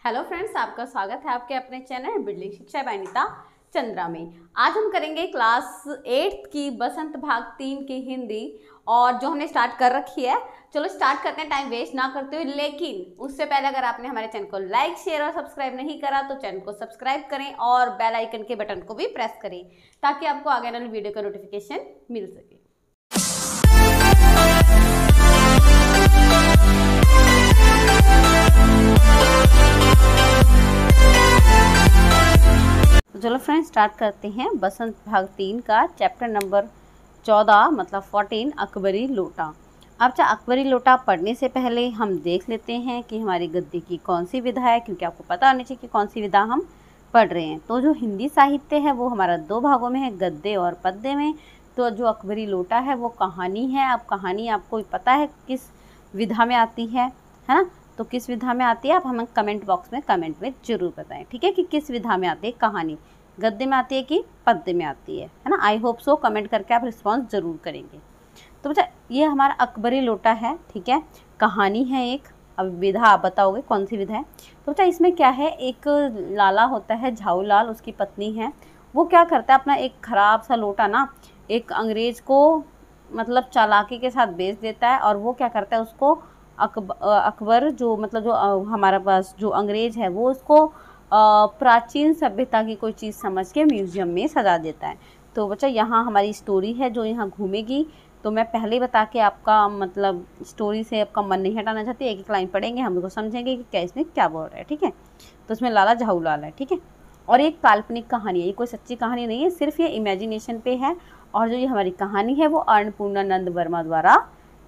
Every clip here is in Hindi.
हेलो फ्रेंड्स, आपका स्वागत है आपके अपने चैनल बिल्डिंग शिक्षा बाय अनीता चंद्रा में। आज हम करेंगे क्लास 8 की बसंत भाग 3 की हिंदी, और जो हमने स्टार्ट कर रखी है। चलो स्टार्ट करते हैं टाइम वेस्ट ना करते हुए। लेकिन उससे पहले अगर आपने हमारे चैनल को लाइक, शेयर और सब्सक्राइब नहीं करा तो चैनल को सब्सक्राइब करें और बेल आइकन के बटन को भी प्रेस करें ताकि आपको आगे वाली वीडियो का नोटिफिकेशन मिल सके। चलो फ्रेंड्स स्टार्ट करते हैं बसंत भाग 3 का चैप्टर नंबर 14 मतलब 14 अकबरी लोटा। अब अकबरी लोटा पढ़ने से पहले हम देख लेते हैं कि हमारी गद्य की कौन सी विधा है, क्योंकि आपको पता होनी चाहिए कि कौन सी विधा हम पढ़ रहे हैं। तो जो हिंदी साहित्य है वो हमारा 2 भागों में है, गद्य और पद्य में। तो जो अकबरी लोटा है वो कहानी है। अब कहानी आपको पता है किस विधा में आती है ना? तो किस विधा में आती है आप हमें कमेंट बॉक्स में कमेंट में जरूर बताएं, ठीक है, कि किस विधा में आती है कहानी, गद्य में आती है कि पद्य में आती है ना? I hope so. कमेंट करके आप रिस्पॉन्स जरूर करेंगे। तो बच्चा ये हमारा अकबरी लोटा है, ठीक है, कहानी है एक। अब विधा आप बताओगे कौन सी विधा है। तो बच्चा इसमें क्या है, एक लाला होता है झाऊ लाल, उसकी पत्नी है। वो क्या करता है, अपना एक खराब सा लोटा ना एक अंग्रेज को मतलब चालाकी के साथ बेच देता है। और वो क्या करता है, उसको अकबर जो मतलब जो हमारा पास जो अंग्रेज है वो उसको प्राचीन सभ्यता की कोई चीज़ समझ के म्यूज़ियम में सजा देता है। तो बच्चा यहाँ हमारी स्टोरी है जो यहाँ घूमेगी। तो मैं पहले बता के आपका मतलब स्टोरी से आपका मन नहीं हटाना चाहती। एक एक लाइन पढ़ेंगे, हम लोग समझेंगे कि क्या इसमें क्या बोल रहा है, ठीक है। तो इसमें लाला झाऊ लाल है, ठीक है, और एक काल्पनिक कहानी है, ये कोई सच्ची कहानी नहीं है, सिर्फ ये इमेजिनेशन पे है। और जो ये हमारी कहानी है वो अन्नपूर्णानंद वर्मा द्वारा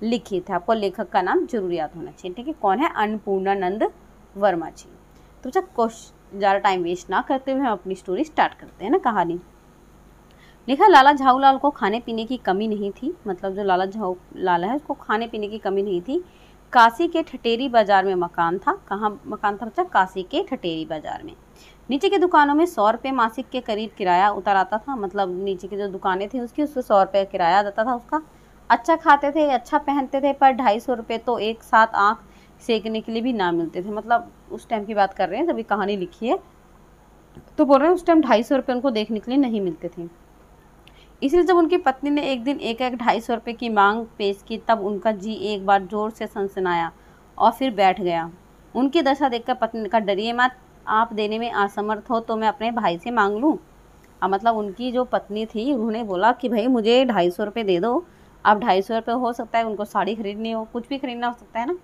लिखित है। आपको लेखक का नाम जरूर याद होना चाहिए, ठीक है। कौन है? अन्नपूर्णानंद वर्मा जी। तो बच्चा ज़्यादा टाइम वेस्ट ना करते हुए हम अपनी स्टोरी स्टार्ट करते हैं ना। कहानी लिखा, लाला झाऊ लाल को खाने पीने की कमी नहीं थी। मतलब जो लाला झाऊ लाल है उसको खाने पीने की कमी नहीं थी। काशी के ठटेरी बाजार में मकान था। कहाँ मकान था बच्चा? काशी के ठटेरी बाजार में। नीचे की दुकानों में 100 रुपये मासिक के करीब किराया उतर आता था। मतलब नीचे की जो दुकानें थी उसकी उससे 100 रुपये किराया आता था उसका। अच्छा खाते थे, अच्छा पहनते थे, पर 250 रुपये तो एक साथ आँख सेकने के लिए भी ना मिलते थे। मतलब उस टाइम की बात कर रहे हैं जब ये कहानी लिखी है। तो बोल रहे हैं उस टाइम 250 रुपये उनको देखने के लिए नहीं मिलते थे। इसलिए जब उनकी पत्नी ने एक दिन एक 250 रुपये की मांग पेश की तब उनका जी एक बार जोर से सनसनाया और फिर बैठ गया। उनकी दशा देखकर पत्नी ने कहा, डरिए मत, आप देने में असमर्थ हो तो मैं अपने भाई से मांग लूँ। अब मतलब उनकी जो पत्नी थी उन्होंने बोला कि भाई मुझे 250 रुपये दे दो। अब 250 रुपये हो सकता है उनको साड़ी खरीदनी हो, कुछ भी खरीदना हो सकता है ना।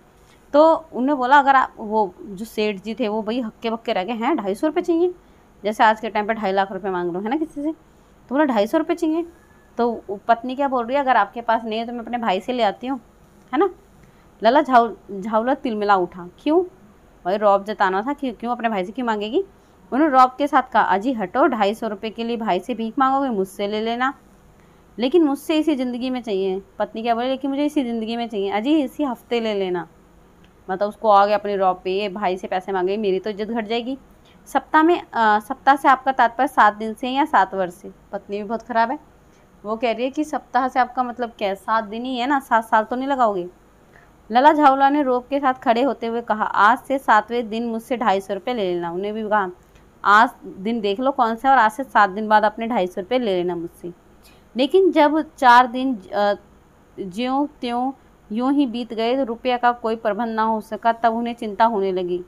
तो उन्होंने बोला अगर आप वो जो सेठ जी थे वो भाई हक्के बक्के रह गए हैं, 250 रुपये चाहिए, जैसे आज के टाइम पे 2.5 लाख रुपए मांग लो है ना किसी से। तो बोला 250 रुपये चाहिए। तो पत्नी क्या बोल रही है, अगर आपके पास नहीं है तो मैं अपने भाई से ले आती हूँ, है ना। लाला झाऊला तिलमिला उठा। क्यों? भाई रौब जताना था कि क्यों अपने भाई से क्यों मांगेगी। उन्होंने रौब के साथ कहा, अजी हटो, 250 रुपये के लिए भाई से भीख मांगोगे, मुझसे ले लेना। लेकिन मुझसे इसी ज़िंदगी में चाहिए। पत्नी क्या बोली, लेकिन मुझे इसी ज़िंदगी में चाहिए। अजी इसी हफ्ते ले लेना। मतलब उसको आ गया अपने रौब पे, भाई से पैसे मांगे, मेरी तो इज्जत घट जाएगी। सप्ताह से आपका तात्पर्य 7 दिन से या 7 वर्ष से? पत्नी भी बहुत ख़राब है, वो कह रही है कि सप्ताह से आपका मतलब क्या, 7 दिन ही है ना, 7 साल तो नहीं लगाओगे। लाला झाऊला ने रौब के साथ खड़े होते हुए कहा, आज से 7वें दिन मुझसे 250 रुपये ले लेना। उन्हें भी कहा आज दिन देख लो कौन सा, और आज से 7 दिन बाद अपने 250 रुपये ले लेना मुझसे। लेकिन जब 4 दिन ज्यों त्यों यूं ही बीत गए तो रुपया का कोई प्रबंध ना हो सका। तब उन्हें चिंता होने लगी।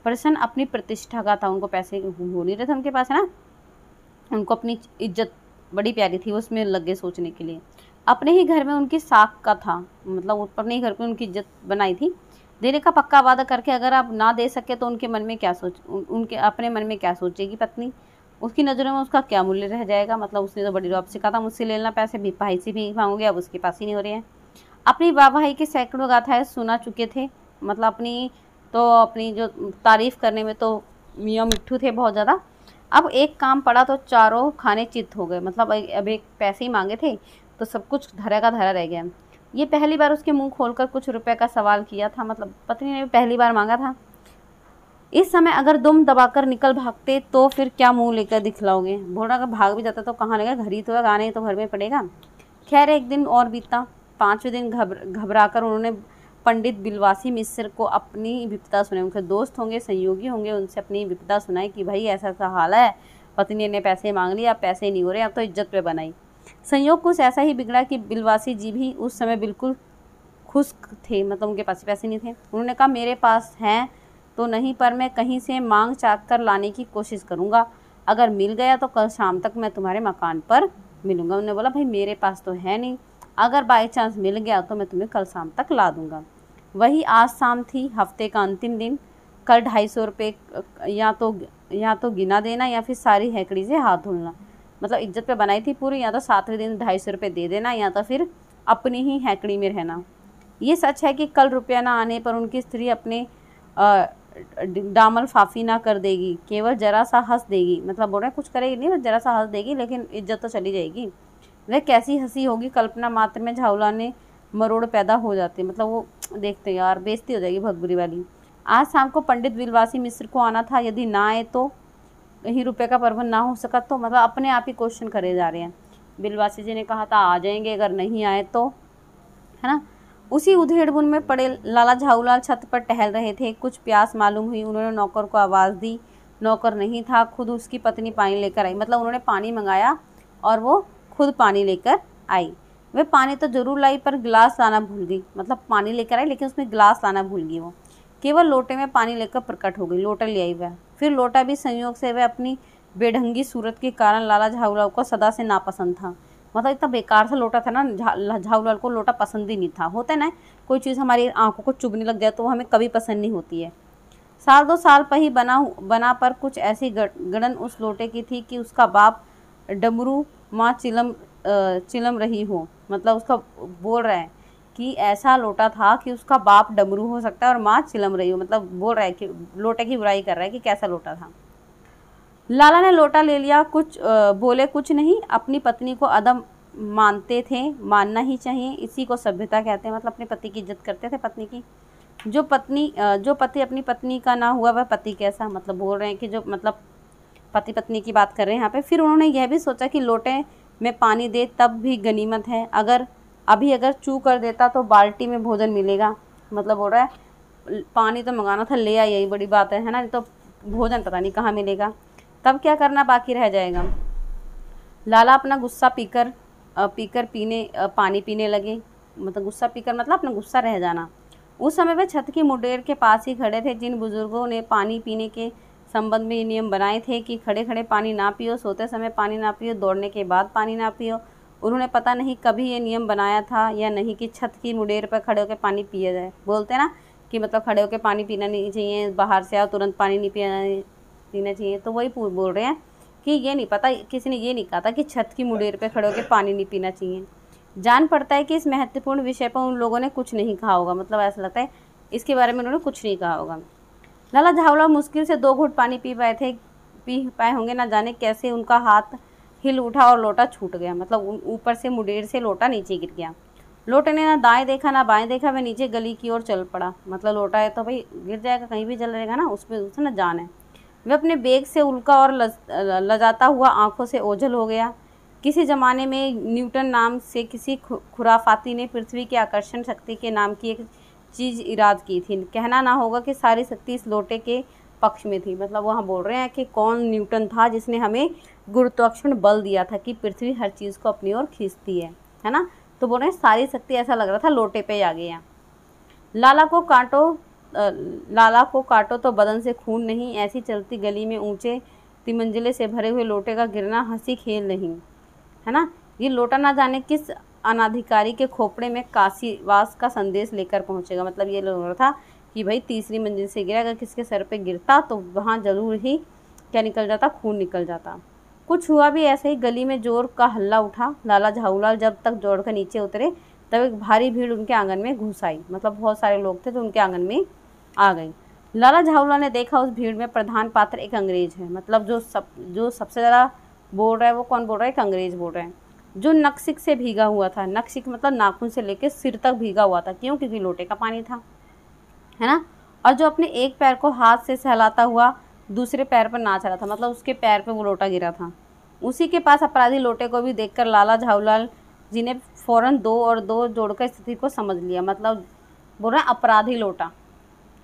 प्रश्न अपनी प्रतिष्ठा का था, उनको पैसे हो नहीं रहे थे उनके पास, है ना। उनको अपनी इज्जत बड़ी प्यारी थी, उसमें लगे सोचने के लिए। अपने ही घर में उनकी साख का था, मतलब अपने ही घर पे उनकी इज्जत बनाई थी। देने का पक्का वादा करके अगर आप ना दे सके तो उनके मन में क्या उनके अपने मन में क्या सोचेगी पत्नी, उसकी नज़रों में उसका क्या मूल्य रह जाएगा। मतलब उसने तो बड़ी रौब से कहा था मुझसे ले लेना पैसे, भी भाई से भी मांगोगे, अब उसके पास ही नहीं हो रहे हैं। अपनी वाहवाही की सैकड़ों गाथाएं सुना चुके थे। मतलब अपनी जो तारीफ़ करने में तो मियाँ मिट्ठू थे बहुत ज़्यादा। अब एक काम पड़ा तो चारों खाने चित्त हो गए। मतलब अब एक पैसे ही मांगे थे तो सब कुछ धरा का धरा रह गया। ये पहली बार उसके मुंह खोलकर कुछ रुपए का सवाल किया था। मतलब पत्नी ने भी पहली बार मांगा था। इस समय अगर दुम दबाकर निकल भागते तो फिर क्या मुंह लेकर दिखलाओगे। भोड़ा अगर भाग भी जाता तो कहाँ लगा, घर ही तो है, गाने तो घर में पड़ेगा। खैर एक दिन और बीता। 5वें दिन घबराकर उन्होंने पंडित बिलवासी मिश्र को अपनी विपदा सुनाई। उनके दोस्त होंगे, सहयोगी होंगे, उनसे अपनी विपदा सुनाई कि भाई ऐसा ऐसा हाल है, पत्नी ने पैसे मांग लिए, अब पैसे नहीं हो रहे, अब तो इज्जत पे बनाई। संयोग कुछ ऐसा ही बिगड़ा कि बिलवासी जी भी उस समय बिल्कुल खुश्क थे, मतलब उनके पास पैसे नहीं थे। उन्होंने कहा मेरे पास हैं तो नहीं, पर मैं कहीं से मांग चाक कर लाने की कोशिश करूँगा, अगर मिल गया तो कल शाम तक मैं तुम्हारे मकान पर मिलूँगा। उन्होंने बोला भाई मेरे पास तो है नहीं, अगर बाई चांस मिल गया तो मैं तुम्हें कल शाम तक ला दूँगा। वही आज शाम थी, हफ्ते का अंतिम दिन। कल 250 रुपये या तो गिना देना या फिर सारी हैकड़ी से हाथ धुलना। मतलब इज्जत पे बनाई थी पूरी, या तो 7वें दिन 250 रुपये दे देना या तो फिर अपनी ही हैकड़ी में रहना। ये सच है कि कल रुपया ना आने पर उनकी स्त्री अपने डामल फाफी ना कर देगी, केवल जरा सा हंस देगी। मतलब बोल रहे हैं कुछ करेगी नहीं, बस जरा सा हंस देगी, लेकिन इज्जत तो चली जाएगी। वह कैसी हंसी होगी, कल्पना मात्र में झावलाने मरोड़ पैदा हो जाते। मतलब वो देखते यार बेइज्जती हो जाएगी बहुत बुरी वाली। आज शाम को पंडित बिलवासी मिश्र को आना था, यदि ना आए तो ही रुपये का प्रबंध ना हो सका तो। मतलब अपने आप ही क्वेश्चन करे जा रहे हैं। बिलवासी जी ने कहा था आ जाएंगे, अगर नहीं आए तो, है ना। उसी उधेड़बुन में पड़े लाला झाऊलाल छत पर टहल रहे थे। कुछ प्यास मालूम हुई, उन्होंने नौकर को आवाज़ दी, नौकर नहीं था, खुद उसकी पत्नी पानी लेकर आई। मतलब उन्होंने पानी मंगाया और वो खुद पानी लेकर आई। वह पानी तो जरूर लाई पर गिलास लाना भूल गई। मतलब पानी लेकर आई लेकिन उसमें गिलास लाना भूल गई। वो केवल लोटे में पानी लेकर प्रकट हो गई। लोटा ले आई वह, फिर लोटा भी संयोग से वह अपनी बेढंगी सूरत के कारण लाला झाऊलाल को सदा से नापसंद था। मतलब इतना बेकार सा लोटा था ना, झाऊलाल को लोटा पसंद ही नहीं था। होता है ना, कोई चीज़ हमारी आंखों को चुभने लग जाए तो वो हमें कभी पसंद नहीं होती है। 1-2 साल पर ही बना पर कुछ ऐसी गड़न उस लोटे की थी कि उसका बाप डमरू माँ चिलम रही हो। मतलब उसका बोल रहा है कि ऐसा लोटा था कि उसका बाप डमरू हो सकता है और माँ चिलम रही हो। मतलब बोल रहा है कि लोटे की बुराई कर रहा है कि कैसा लोटा था। लाला ने लोटा ले लिया, कुछ बोले कुछ नहीं। अपनी पत्नी को अदम मानते थे, मानना ही चाहिए, इसी को सभ्यता कहते हैं। मतलब अपने पति की इज्जत करते थे, पत्नी की। जो पति अपनी पत्नी का ना हुआ वह पति कैसा। मतलब बोल रहे हैं कि जो मतलब पति पत्नी की बात कर रहे हैं यहाँ पे। फिर उन्होंने यह भी सोचा कि लोटे में पानी दे तब भी गनीमत है, अगर चू कर देता तो बाल्टी में भोजन मिलेगा। मतलब बोल रहा है पानी तो मंगाना था, ले आई, यही बड़ी बात है ना, तो भोजन पता नहीं कहाँ मिलेगा, तब क्या करना बाकी रह जाएगा। लाला अपना गुस्सा पीकर पानी पीने लगे। मतलब गुस्सा पीकर मतलब अपना गुस्सा रह जाना। उस समय वे छत की मुडेर के पास ही खड़े थे। जिन बुजुर्गों ने पानी पीने के संबंध में ये नियम बनाए थे कि खड़े खड़े पानी ना पियो, सोते समय पानी ना पियो, दौड़ने के बाद पानी ना पियो, उन्होंने पता नहीं कभी ये नियम बनाया था या नहीं कि छत की मुडेर पर खड़े होकर पानी पिया जाए। बोलते ना कि मतलब खड़े होकर पानी पीना नहीं चाहिए, बाहर से आओ तुरंत पानी नहीं पीना चाहिए। तो वही बोल रहे हैं कि ये नहीं पता, किसी ने ये नहीं कहा था कि छत की मुडेर पे खड़े होकर पानी नहीं पीना चाहिए। जान पड़ता है कि इस महत्वपूर्ण विषय पर उन लोगों ने कुछ नहीं कहा होगा। मतलब ऐसा लगता है इसके बारे में उन्होंने कुछ नहीं कहा होगा। लाला झाऊलाल मुश्किल से 2 घूंट पानी पी पाए होंगे। ना जाने कैसे उनका हाथ हिल उठा और लोटा छूट गया। मतलब ऊपर से मुडेर से लोटा नीचे गिर गया। लोटे ने ना दाएं देखा ना बाएं देखा, वह नीचे गली की ओर चल पड़ा। मतलब लोटा है तो भाई गिर जाएगा, कहीं भी चल रहेगा ना, उसमें ना जान है। वह अपने बेग से उल्का और लजाता हुआ आंखों से ओझल हो गया। किसी ज़माने में न्यूटन नाम से किसी खुराफाती ने पृथ्वी की आकर्षण शक्ति के नाम की एक चीज़ इराद की थी। कहना ना होगा कि सारी शक्ति इस लोटे के पक्ष में थी। मतलब वहाँ बोल रहे हैं कि कौन न्यूटन था जिसने हमें गुरुत्वाकर्षण बल दिया था कि पृथ्वी हर चीज़ को अपनी ओर खींचती है ना। तो बोल रहे हैं सारी शक्ति, ऐसा लग रहा था लोटे पे आ गया। लाला को काटो तो बदन से खून नहीं। ऐसी चलती गली में ऊंचे तिमंजिले से भरे हुए लोटे का गिरना हंसी खेल नहीं, है ना। ये लोटा ना जाने किस अनाधिकारी के खोपड़े में काशीवास का संदेश लेकर पहुंचेगा। मतलब ये लग रहा था कि भाई 3री मंजिल से गिरा, अगर किसके सर पे गिरता तो वहाँ जरूर ही क्या निकल जाता, खून निकल जाता। कुछ हुआ भी ऐसे ही। गली में जोर का हल्ला उठा। लाला झाऊलाल जब तक दौड़कर नीचे उतरे तब एक भारी भीड़ उनके आंगन में घुस आई। मतलब बहुत सारे लोग थे तो उनके आंगन में आ गई। लाला झाऊलाल ने देखा उस भीड़ में प्रधान पात्र एक अंग्रेज है। मतलब जो सबसे ज़्यादा बोल रहा है वो कौन बोल रहा है, एक अंग्रेज बोल रहे हैं, जो नक्सिक से भीगा हुआ था। नक्सिक मतलब नाखून से लेकर सिर तक भीगा हुआ था। क्यों? क्योंकि लोटे का पानी था, है ना। और जो अपने एक पैर को हाथ से सहलाता हुआ दूसरे पैर पर नाच रहा था। मतलब उसके पैर पे वो लोटा गिरा था। उसी के पास अपराधी लोटे को भी देखकर लाला झाऊलाल जी ने फौरन 2 और 2 जोड़कर स्थिति को समझ लिया। मतलब बोल रहे हैं अपराधी लोटा।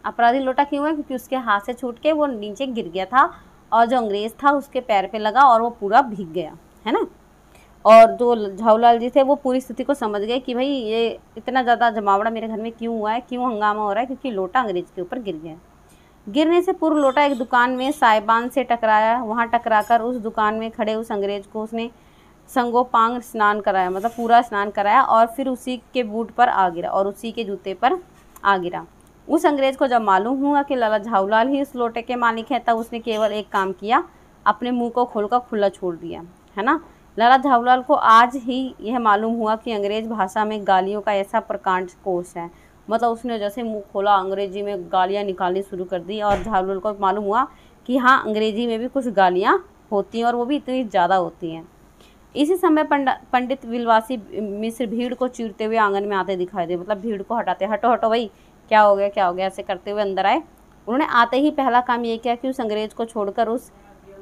अपराधी लोटा क्यों है? क्योंकि उसके हाथ से छूट के वो नीचे गिर गया था और जो अंग्रेज था उसके पैर पे लगा और वो पूरा भीग गया, है ना। और जो झाऊलाल जी थे वो पूरी स्थिति को समझ गए कि भाई ये इतना ज़्यादा जमावड़ा मेरे घर में क्यों हुआ है, क्यों हंगामा हो रहा है, क्योंकि लोटा अंग्रेज के ऊपर गिर गया। गिरने से पूर्व लोटा एक दुकान में साहिबान से टकराया। वहाँ टकराकर उस दुकान में खड़े उस अंग्रेज को उसने संगोपांग स्नान कराया, मतलब पूरा स्नान कराया, और फिर उसी के बूट पर आ गिरा और उसी के जूते पर आ गिरा। उस अंग्रेज को जब मालूम हुआ कि लाला झाऊलाल ही उस लोटे के मालिक हैं, तब उसने केवल एक काम किया, अपने मुंह को खोलकर खुला छोड़ दिया, है ना। लाला झाऊलाल को आज ही यह मालूम हुआ कि अंग्रेज भाषा में गालियों का ऐसा प्रकांड कोश है। मतलब उसने जैसे मुंह खोला अंग्रेजी में गालियाँ निकालनी शुरू कर दी, और झाऊलाल को मालूम हुआ कि हाँ, अंग्रेजी में भी कुछ गालियाँ होती हैं और वो भी इतनी ज़्यादा होती हैं। इसी समय पंडित विलवासी मिश्र भीड़ को चीरते हुए आंगन में आते दिखाई दे। मतलब भीड़ को हटाते, हटो हटो भाई, क्या हो गया क्या हो गया, ऐसे करते हुए अंदर आए। उन्होंने आते ही पहला काम ये किया कि उस अंग्रेज को छोड़कर उस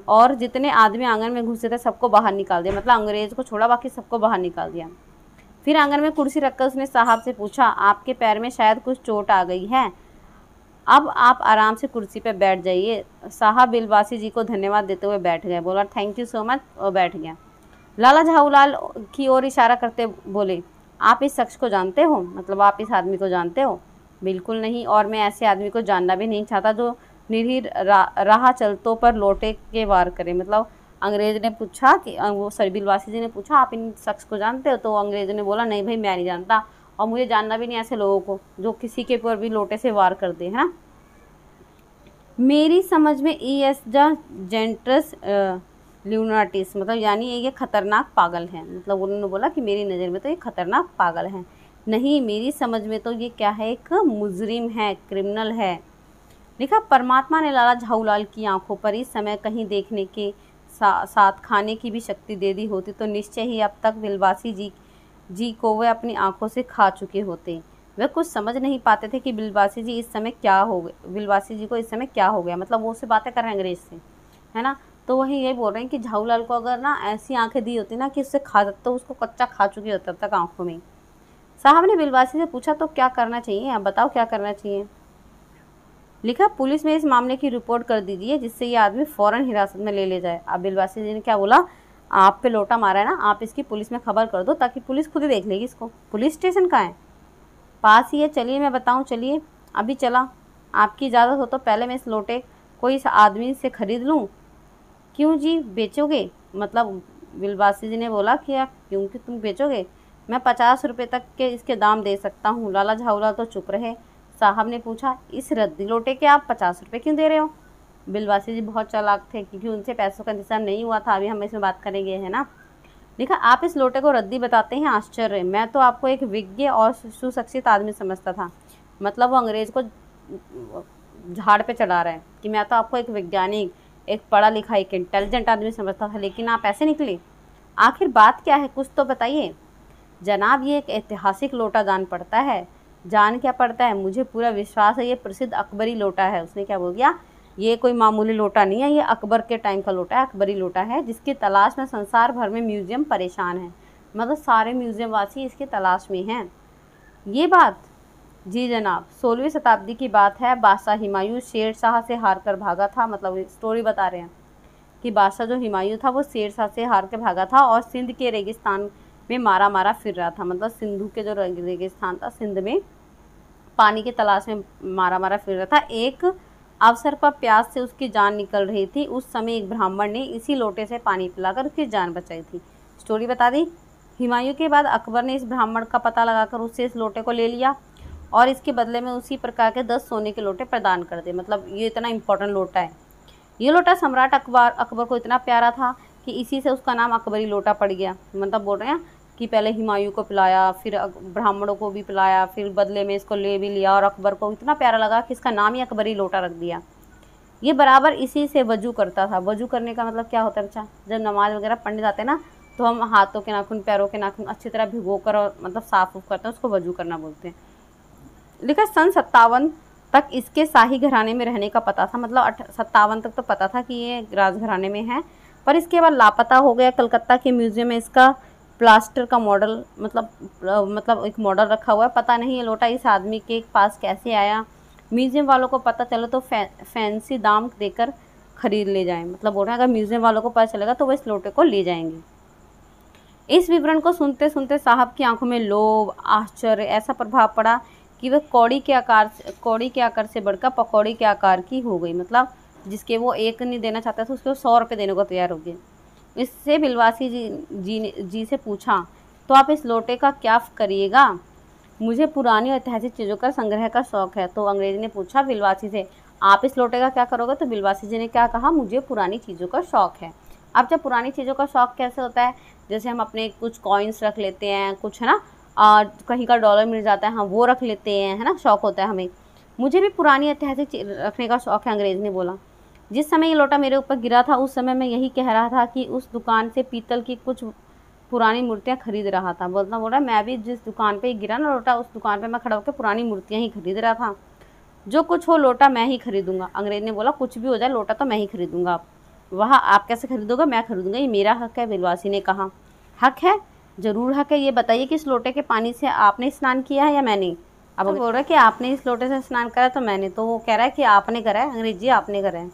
और जितने आदमी आंगन में घुसे थे सबको बाहर निकाल दिया। मतलब अंग्रेज को छोड़ा, बाकी सबको बाहर निकाल दिया। फिर आंगन में कुर्सी रखकर उसने साहब से पूछा, आपके पैर में शायद कुछ चोट आ गई है, अब आप आराम से कुर्सी पर बैठ जाइए। साहब बिलवासी जी को धन्यवाद देते हुए बैठ गए। बोला थैंक यू सो मच, और बैठ गया। लाला झाऊलाल की ओर इशारा करते बोले, आप इस शख्स को जानते हो? मतलब आप इस आदमी को जानते हो? बिल्कुल नहीं, और मैं ऐसे आदमी को जानना भी नहीं चाहता जो निरीह राह चलतों पर लोटे के वार करे। मतलब अंग्रेज ने पूछा कि वो बिलवासी जी ने पूछा, आप इन शख्स को जानते हो? तो अंग्रेज ने बोला, नहीं भाई, मैं नहीं जानता, और मुझे जानना भी नहीं ऐसे लोगों को जो किसी के ऊपर भी लोटे से वार कर दे, है ना। मेरी समझ में ES द जेंट्रस ल्यूनाटिस, मतलब यानी ये खतरनाक पागल है। मतलब उन्होंने बोला कि मेरी नज़र में तो ये खतरनाक पागल है। नहीं, मेरी समझ में तो ये क्या है, एक मुजरिम है, क्रिमिनल है। लिखा, परमात्मा ने लाला झाऊलाल की आंखों पर इस समय कहीं देखने के साथ खाने की भी शक्ति दे दी होती तो निश्चय ही अब तक बिलवासी जी को वे अपनी आंखों से खा चुके होते। वे कुछ समझ नहीं पाते थे कि बिलवासी जी इस समय क्या हो गए, बिलवासी जी को इस समय क्या हो गया। मतलब वो उससे बातें कर रहे हैं अंग्रेज से, है ना। तो वही यही बोल रहे हैं कि झाऊलाल को अगर ना ऐसी आंखें दी होती ना कि उससे खा, तो उसको कच्चा खा चुकी होता तब तक आंखों में। साहब ने बिलवासी से पूछा, तो क्या करना चाहिए, आप बताओ क्या करना चाहिए। लिखा, पुलिस में इस मामले की रिपोर्ट कर दीजिए जिससे ये आदमी फ़ौरन हिरासत में ले जाए। अब बिलवासी जी ने क्या बोला, आप पे लोटा मारा है ना, आप इसकी पुलिस में खबर कर दो ताकि पुलिस खुद ही देख लेगी इसको। पुलिस स्टेशन कहाँ है? पास ही है, चलिए मैं बताऊँ, चलिए अभी चला। आपकी इजाज़त हो तो पहले मैं इस लोटे को इस आदमी से ख़रीद लूँ। क्यों जी, बेचोगे? मतलब बिलवासी जी ने बोला कि क्योंकि तुम बेचोगे, मैं 50 रुपये तक के इसके दाम दे सकता हूँ। लाला झाऊलाल तो चुप रहे। साहब ने पूछा, इस रद्दी लोटे के आप 50 रुपये क्यों दे रहे हो? बिलवासी जी बहुत चालाक थे क्योंकि उनसे पैसों का इंतजाम नहीं हुआ था। अभी हम इसमें बात करेंगे, है ना। लिखा, आप इस लोटे को रद्दी बताते हैं, आश्चर्य, मैं तो आपको एक विज्ञ और सुशिक्षित आदमी समझता था। मतलब वो अंग्रेज को झाड़ पे चढ़ा रहा है कि मैं तो आपको एक वैज्ञानिक, एक पढ़ा लिखा, एक इंटेलिजेंट आदमी समझता था, लेकिन आप ऐसे निकले। आखिर बात क्या है, कुछ तो बताइए। जनाब, ये एक ऐतिहासिक लोटा जान पड़ता है। जान क्या पड़ता है, मुझे पूरा विश्वास है ये प्रसिद्ध अकबरी लोटा है। उसने क्या बोल दिया, ये कोई मामूली लोटा नहीं है, ये अकबर के टाइम का लोटा है, अकबरी लोटा है, जिसकी तलाश में संसार भर में म्यूजियम परेशान है। मतलब सारे म्यूजियम वासी इसकी तलाश में हैं। ये बात? जी जनाब, 16वीं शताब्दी की बात है। बादशाह हुमायूं शेर शाह से हार कर भागा था। मतलब स्टोरी बता रहे हैं कि बादशाह जो हुमायूं था वो शेर शाह से हार कर भागा था और सिंध के रेगिस्तान में मारा फिर रहा था। मतलब सिंधु के जो रेगिस्तान था, सिंध में पानी की तलाश में मारा फिर रहा था। एक अवसर पर प्यास से उसकी जान निकल रही थी। उस समय एक ब्राह्मण ने इसी लोटे से पानी पिलाकर उसकी जान बचाई थी। स्टोरी बता दी। हुमायूं के बाद अकबर ने इस ब्राह्मण का पता लगाकर उससे इस लोटे को ले लिया और इसके बदले में उसी प्रकार के 10 सोने के लोटे प्रदान कर दिए। मतलब ये इतना इम्पोर्टेंट लोटा है। ये लोटा सम्राट अकबर को इतना प्यारा था कि इसी से उसका नाम अकबरी लोटा पड़ गया। मतलब बोल रहे हैं कि पहले हुमायूं को पिलाया, फिर ब्राह्मणों को भी पिलाया, फिर बदले में इसको ले भी लिया और अकबर को इतना प्यारा लगा कि इसका नाम ही अकबरी लोटा रख दिया। ये बराबर इसी से वजू करता था। वजू करने का मतलब क्या होता है बच्चा? जब नमाज वगैरह पढ़ने जाते हैं ना, तो हम हाथों के नाखून, पैरों के नाखून अच्छी तरह भिगो कर और मतलब साफ उफ करते हैं, उसको वजू करना बोलते हैं। लिखा, सन 57 तक इसके शाही घराने में रहने का पता था। मतलब 57 तक तो पता था कि ये राजघराने में है, पर इसके बाद लापता हो गया। कलकत्ता के म्यूजियम में इसका प्लास्टर का मॉडल, मतलब एक मॉडल रखा हुआ है। पता नहीं ये लोटा इस आदमी के पास कैसे आया। म्यूज़ियम वालों को पता चलो तो फैंसी दाम देकर ख़रीद ले जाएं। मतलब बोल रहे हैं अगर म्यूज़ियम वालों को पता चलेगा तो वो इस लोटे को ले जाएंगे। इस विवरण को सुनते सुनते साहब की आंखों में लोभ, आश्चर्य ऐसा प्रभाव पड़ा कि वह कौड़ी के आकार से बढ़कर पकौड़ी के आकार की हो गई। मतलब जिसके वो एक नहीं देना चाहता था उसके वो 100 रुपये देने को तैयार हो गए। इससे बिलवासी जी से पूछा, तो आप इस लोटे का क्या करिएगा? मुझे पुरानी ऐतिहासिक चीज़ों का संग्रह का शौक़ है। तो अंग्रेज़ ने पूछा बिलवासी से, आप इस लोटे का क्या करोगे? तो बिलवासी जी ने क्या कहा, मुझे पुरानी चीज़ों का शौक़ है। अब जब पुरानी चीज़ों का शौक़ कैसे होता है, जैसे हम अपने कुछ कॉइन्स रख लेते हैं, कुछ है ना, कहीं का डॉलर मिल जाता है, हम वो रख लेते हैं, है ना, शौक़ होता है हमें। मुझे भी पुरानी ऐतिहासिक रखने का शौक़ है, अंग्रेज़ ने बोला। जिस समय ये लोटा मेरे ऊपर गिरा था उस समय मैं यही कह रहा था कि उस दुकान से पीतल की कुछ पुरानी मूर्तियाँ खरीद रहा था। बोल रहा मैं भी जिस दुकान पे गिरा ना लोटा, उस दुकान पे मैं खड़ा होकर पुरानी मूर्तियाँ ही खरीद रहा था। जो कुछ हो लोटा मैं ही खरीदूंगा। अंग्रेज़ ने बोला, कुछ भी हो जाए लोटा तो मैं ही खरीदूंगा। वह आप कैसे खरीदोगे? मैं खरीदूंगा, ये मेरा हक है। बिलवासी ने कहा, हक है? ज़रूर हक है। ये बताइए कि इस लोटे के पानी से आपने स्नान किया है या मैंने? अब बोल रहा है कि आपने इस लोटे से स्नान करा तो मैंने। तो वो कह रहा है कि आपने करा है। अंग्रेजी आपने करा है।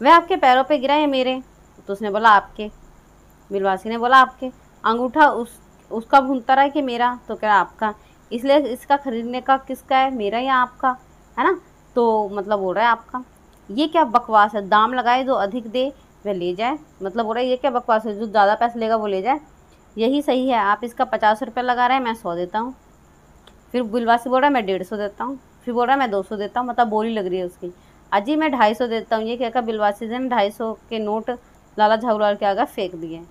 वह आपके पैरों पे गिरा या मेरे? तो उसने बोला आपके। बिलवासी ने बोला आपके। अंगूठा उसका भूनता रहा है कि मेरा? तो कह रहा आपका। इसलिए इसका खरीदने का किसका है, मेरा या आपका, है ना? तो मतलब बोल रहा है आपका। ये क्या बकवास है, दाम लगाए जो अधिक दे वह ले जाए। मतलब बोल रहा है ये क्या बकवास है, जो ज़्यादा पैसे लेगा वो ले जाए। यही सही है, आप इसका 50 रुपये लगा रहे हैं, मैं 100 देता हूँ। फिर बिलवासी बोल रहा है मैं 150 देता हूँ। फिर बोल रहा है मैं 200 देता हूँ। मतलब बोली लग रही है उसकी। अजी मैं 250 देता हूँ। ये कहकर बिलवासी ने 250 के नोट लाला झाऊलाल के आगे फेंक दिए।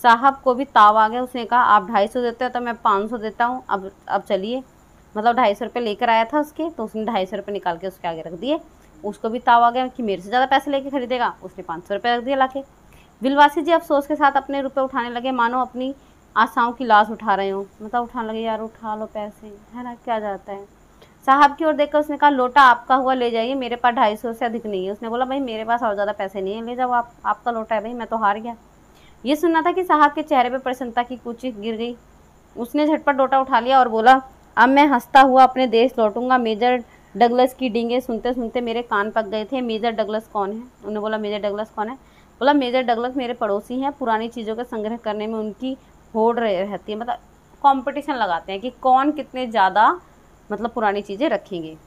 साहब को भी ताव आ गया। उसने कहा आप 250 देते हो तो मैं 500 देता हूँ। अब चलिए। मतलब 250 रुपये लेकर आया था उसके, तो उसने 250 रुपये निकाल के उसके आगे रख दिए। उसको भी ताव आ गया कि मेरे से ज़्यादा पैसे लेके खरीदेगा। उसने 500 रुपये रख दिए लाके। बिलवासी जी अफसोस के साथ अपने रुपये उठाने लगे, मानो अपनी आशाओं की लाश उठा रहे हो। मतलब उठाने लगे, यार उठा लो पैसे, है ना, क्या जाता है। साहब की ओर देखकर उसने कहा लोटा आपका हुआ, ले जाइए, मेरे पास 250 से अधिक नहीं है। उसने बोला भाई मेरे पास और ज़्यादा पैसे नहीं है, ले जाओ आप, आपका लोटा है भाई, मैं तो हार गया। ये सुनना था कि साहब के चेहरे पर प्रसन्नता की कुछ गिर गई। उसने झटपट लोटा उठा लिया और बोला, अब मैं हंसता हुआ अपने देश लौटूंगा। मेजर डगलस की डींगे सुनते सुनते मेरे कान पक गए थे। मेजर डगलस कौन है? उन्होंने बोला मेजर डगलस कौन है? बोला मेजर डगलस मेरे पड़ोसी हैं। पुरानी चीज़ों का संग्रह करने में उनकी होड़ रहती है। मतलब कंपटीशन लगाते हैं कि कौन कितने ज़्यादा मतलब पुरानी चीज़ें रखेंगे।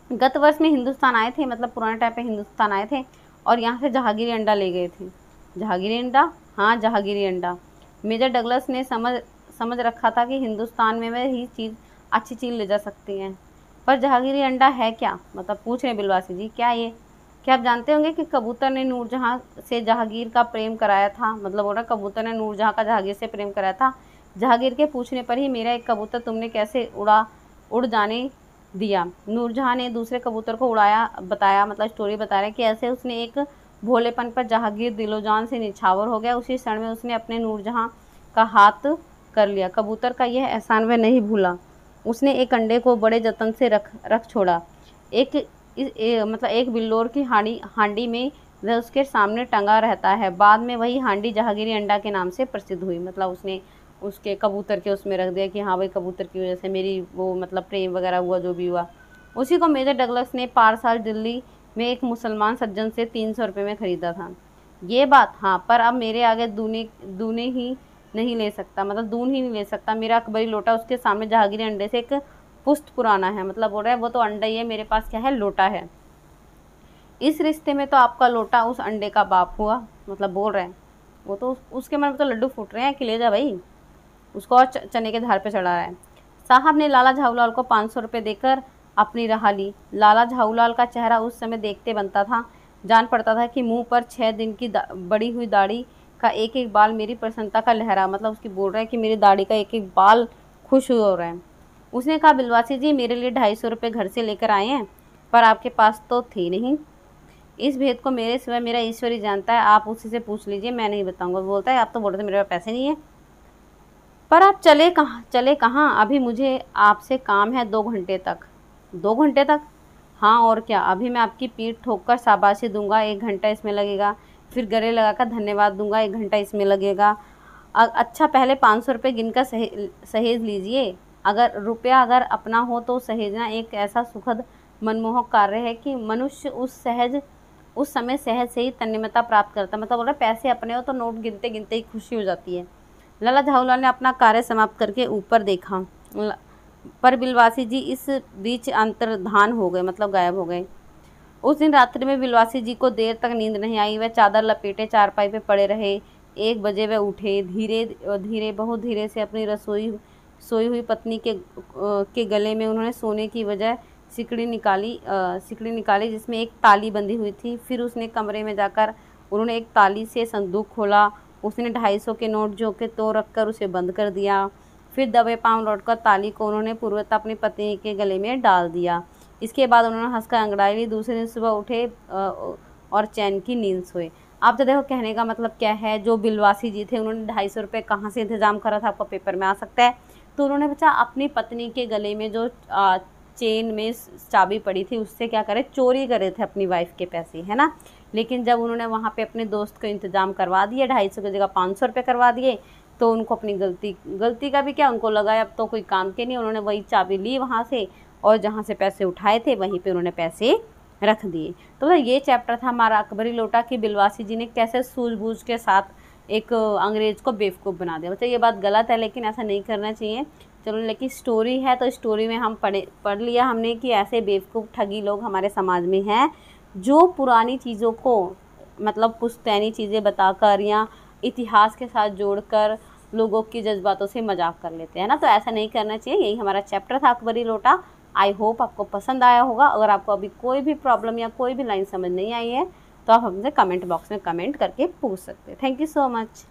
गत वर्ष में हिंदुस्तान आए थे, मतलब पुराने टाइम पे हिंदुस्तान आए थे और यहाँ से जहांगीरी अंडा ले गए थे। जहांगीरी अंडा? हाँ, जहांगीरी अंडा। मेजर डगलस ने समझ रखा था कि हिंदुस्तान में वह ही चीज़ अच्छी चीज़ ले जा सकती हैं। पर जहांगीरी अंडा है क्या? मतलब पूछ रहे बिलवासी जी, क्या ये? क्या आप जानते होंगे कि कबूतर ने नूरजहाँ से जहांगीर का प्रेम कराया था? मतलब बोल रहा कबूतर ने नूरजहाँ का जहांगीर से प्रेम कराया था। जहांगीर के पूछने पर ही मेरा एक कबूतर तुमने कैसे उड़ जाने दिया? नूरजहाँ ने दूसरे कबूतर को उड़ाया, बताया, मतलब स्टोरी बता रहे कि ऐसे उसने एक भोलेपन पर जहांगीर दिलोजान से निछावर हो गया। उसी क्षण में उसने अपने नूरजहाँ का हाथ कर लिया। कबूतर का यह एहसान वह नहीं भूला। उसने एक अंडे को बड़े जतन से रख छोड़ा। मतलब एक बिल्लोर की हांडी में वह उसके सामने टंगा रहता है। बाद में वही हांडी जहांगीरी अंडा के नाम से प्रसिद्ध हुई। मतलब उसने उसके कबूतर के उसमें रख दिया कि हाँ भाई कबूतर की वजह से मेरी वो मतलब प्रेम वगैरह हुआ, जो भी हुआ। उसी को मेजर डगलस ने पारसाल दिल्ली में एक मुसलमान सज्जन से 300 रुपये में ख़रीदा था। ये बात? हाँ, पर अब मेरे आगे दूने ही नहीं ले सकता, मतलब दून ही नहीं ले सकता। मेरा अकबरी लोटा उसके सामने जहांगीरी अंडे से एक पुष्ट पुराना है। मतलब बोल रहा है वो तो अंडा ही है, मेरे पास क्या है, लोटा है। इस रिश्ते में तो आपका लोटा उस अंडे का बाप हुआ। मतलब बोल रहे हैं वो तो उसके मन में तो लड्डू फूट रहे हैं कि ले जा भाई, उसको और चने के धार पे चढ़ा रहा है। साहब ने लाला झाऊलाल को 500 रुपये देकर अपनी राह ली। लाला झाऊलाल का चेहरा उस समय देखते बनता था। जान पड़ता था कि मुंह पर 6 दिन की बड़ी हुई दाढ़ी का एक एक बाल मेरी प्रसन्नता का लहरा। मतलब उसकी बोल रहा है कि मेरी दाढ़ी का एक एक बाल खुश हो रहा है। उसने कहा बिलवासी जी मेरे लिए 250 रुपये घर से लेकर आए हैं, पर आपके पास तो थे नहीं। इस भेद को मेरे सिवा मेरा ईश्वर ही जानता है, आप उसी से पूछ लीजिए, मैं नहीं बताऊंगा। बोलता है आप तो बोल रहे थे मेरे पास पैसे नहीं है। पर आप चले कहाँ? अभी मुझे आपसे काम है 2 घंटे तक। 2 घंटे तक? हाँ और क्या, अभी मैं आपकी पीठ ठोक कर शाबाशी दूंगा, 1 घंटा इसमें लगेगा। फिर गले लगाकर धन्यवाद दूंगा, 1 घंटा इसमें लगेगा। अच्छा पहले 500 रुपये गिनकर सहेज लीजिए। अगर रुपया अगर अपना हो तो सहेजना एक ऐसा सुखद मनमोहक कार्य है कि मनुष्य उस समय सहज से ही तन्मयता प्राप्त करता है। मतलब बोल रहे पैसे अपने हो तो नोट गिनते गिनते ही खुशी हो जाती है। लाला झाऊलाल ने अपना कार्य समाप्त करके ऊपर देखा, पर बिलवासी जी इस बीच अंतर्धान हो गए, मतलब गायब हो गए। उस दिन रात्रि में बिलवासी जी को देर तक नींद नहीं आई। वह चादर लपेटे चारपाई पे पड़े रहे। 1 बजे वह उठे। धीरे धीरे बहुत धीरे से अपनी सोई हुई पत्नी के गले में उन्होंने सोने की वजह सिकड़ी निकाली जिसमें एक ताली बंधी हुई थी। फिर उसने कमरे में जाकर उन्होंने एक ताली से संदूक खोला। उसने 250 के नोट जो के तो रखकर उसे बंद कर दिया। फिर दबे पांव लौटकर ताली को उन्होंने पूर्वतः अपनी पत्नी के गले में डाल दिया। इसके बाद उन्होंने हंसकर अंगड़ाई ली। दूसरे दिन सुबह उठे और चैन की नींद सोए। आप तो देखो कहने का मतलब क्या है, जो बिलवासी जी थे उन्होंने 250 रुपये कहाँ से इंतजाम करा था, आपको पेपर में आ सकता है। तो उन्होंने बच्चा अपनी पत्नी के गले में जो चेन में चाबी पड़ी थी उससे क्या करे, चोरी करे थे अपनी वाइफ के पैसे, है ना। लेकिन जब उन्होंने वहाँ पे अपने दोस्त को इंतजाम करवा दिया, 250 की जगह 500 रुपये करवा दिए, तो उनको अपनी गलती का भी क्या, उनको लगा अब तो कोई काम के नहीं। उन्होंने वही चाबी ली वहाँ से और जहाँ से पैसे उठाए थे वहीं पे उन्होंने पैसे रख दिए। तो ये चैप्टर था हमारा अकबरी लोटा कि बिलवासी जी ने कैसे सूझबूझ के साथ एक अंग्रेज़ को बेवकूफ़ बना दिया। मतलब ये बात गलत है, लेकिन ऐसा नहीं करना चाहिए। चलो, लेकिन स्टोरी है तो स्टोरी में हम पढ़ लिया हमने कि ऐसे बेवकूफ़ ठगी लोग हमारे समाज में हैं जो पुरानी चीज़ों को मतलब पुश्तैनी चीज़ें बताकर या इतिहास के साथ जोड़कर लोगों की जज्बातों से मजाक कर लेते हैं ना। तो ऐसा नहीं करना चाहिए। यही हमारा चैप्टर था अकबरी लोटा। आई होप आपको पसंद आया होगा। अगर आपको अभी कोई भी प्रॉब्लम या कोई भी लाइन समझ नहीं आई है तो आप हमसे कमेंट बॉक्स में कमेंट करके पूछ सकते हैं। Thank you so much.